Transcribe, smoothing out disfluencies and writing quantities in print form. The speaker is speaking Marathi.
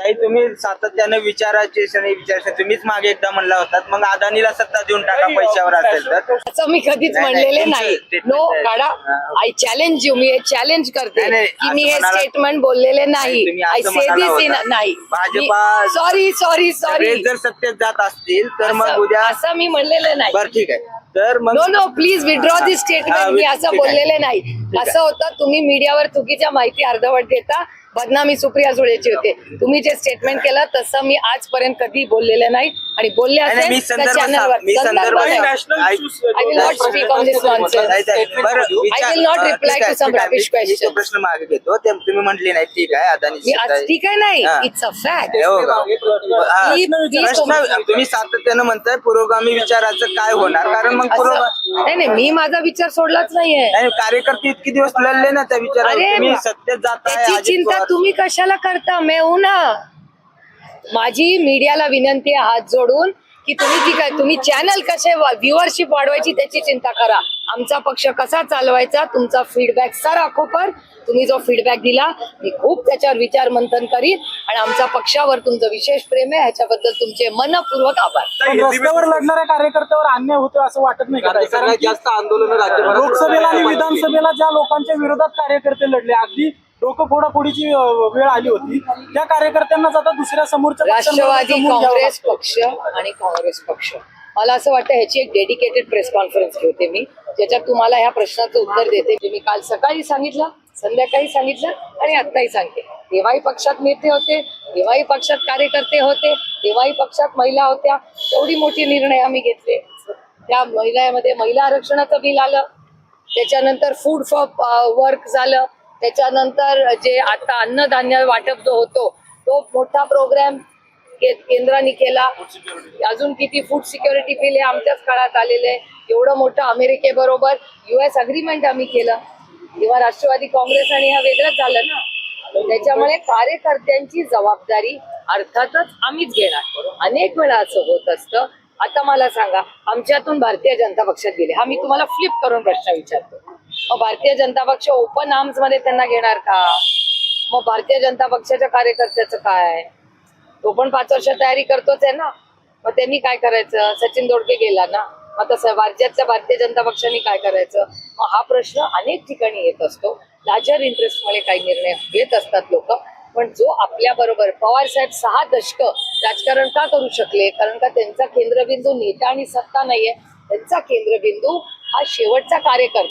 ताई तुम्ही सातत्याने विचारायचे तुम्हीच मागे एकदा म्हणला होतात, मग अदानीला सत्ता देऊन टाका पैशावर असेल तर. असं मी कधीच म्हणलेले नाही. नो काढा. I challenge you. Me challenge करते की मी हे स्टेटमेंट बोललेले नाही. आय से दिस इन नाही. भाजपा सॉरी जर सत्तेत जात असतील तर मग उद्या असं मी म्हणलेलं नाही. बरं ठीक आहे. तर मग no please withdraw this statement. मी असं बोललेले नाही. असं होतं तुम्ही मीडियावर चुकीच्या माहिती अर्धवट देता. बदनामी सुप्रिया सुळेची होते. तुम्ही जे स्टेटमेंट केलं तसं मी आजपर्यंत कधी बोललेलं नाही आणि बोलले असेल तर चॅनलवर I will not speak on this nonsense. I will not reply to some rubbish question. प्रश्न मागे घेतो ते तुम्ही म्हटली नाही ठीक आहे अदानी ठीक आहे नाही. It's a fact. प्रश्न तुम्ही सातत्यानं म्हणताय पुरोगामी विचाराचं काय होणार, कारण मग नाही मी माझा विचार सोडलाच नाहीये. कार्यकर्ते इतके दिवस लढले ना त्या विचारावर, तुम्ही सत्तेत जाताय. त्याची चिंता तुम्ही कशाला करता. मैं हूं ना. माझी मीडियाला विनंती आहे हात जोडून की तुम्ही चॅनल कसे व्ह्युअरशिप वाढवायची त्याची चिंता करा. आमचा पक्ष कसा चालवायचा तुमचा फीडबॅक सर अखोपर. तुम्ही जो फीडबॅक दिला मी खूप त्याच्यावर विचार मंथन करीन आणि आमच्या पक्षावर तुमचं विशेष प्रेम आहे ह्याच्याबद्दल तुमचे मनपूर्वक आभार. रस्त्यावर लढणाऱ्या कार्यकर्त्यावर अन्याय होतो असं वाटत नाही का? सगळ्यात जास्त आंदोलन लोकसभेला आणि विधानसभेला ज्या लोकांच्या विरोधात कार्यकर्ते लढले, अगदी डोकं फोडाफोडीची वेळ आली होती, त्या कार्यकर्त्यांनाच आता दुसऱ्या समोरच्या राष्ट्रवादी काँग्रेस पक्ष आणि काँग्रेस पक्ष मला असं वाटतं ह्याची एक डेडिकेटेड प्रेस कॉन्फरन्स ठेवते मी, ज्याच्यात तुम्हाला ह्या प्रश्नाचं उत्तर देते. मी काल सकाळी सांगितलं, संध्याकाळी सांगितलं आणि आत्ताही सांगते. तेव्हाही पक्षात नेते होते, तेव्हाही पक्षात कार्यकर्ते होते, तेव्हाही पक्षात महिला होत्या. एवढी मोठी निर्णय आम्ही घेतले. त्या महिलामध्ये महिला आरक्षणाचं बिल आलं, त्याच्यानंतर फूड फॉर वर्क झालं, त्याच्यानंतर जे आता अन्नधान्य वाटप जो होतो तो मोठा प्रोग्राम केंद्राने केला. अजून किती फूड सिक्युरिटी बिल हे आमच्याच काळात आलेले. एवढं मोठं अमेरिकेबरोबर US अग्रीमेंट आम्ही केलं. तेव्हा राष्ट्रवादी काँग्रेस आणि हा वेगळंच झालं ना. त्याच्यामुळे कार्यकर्त्यांची जबाबदारी अर्थातच आम्हीच घेणार. अनेक वेळा असं होत असतं. आता मला सांगा, आमच्यातून भारतीय जनता पक्षात गेले, हा मी तुम्हाला फ्लिप करून प्रश्न विचारतो. मग भारतीय जनता पक्ष ओपन आर्म्स मध्ये त्यांना घेणार का? मग भारतीय जनता पक्षाच्या कार्यकर्त्याचं काय? तो पण 5 वर्ष तयारी करतोच आहे ना. मग त्यांनी काय करायचं? सचिन दोडके गेला ना. मग तसं राज्यातल्या भारतीय जनता पक्षाने काय करायचं? मग हा प्रश्न अनेक ठिकाणी येत असतो. लार्जर इंटरेस्ट मुळे काही निर्णय घेत असतात लोक. पण जो आपल्या बरोबर पवार साहेब 6 दशक राजकारण का करू शकले? कारण का त्यांचा केंद्रबिंदू नेता आणि सत्ता नाहीये. त्यांचा केंद्रबिंदू हा शेवटचा कार्यकर्ता.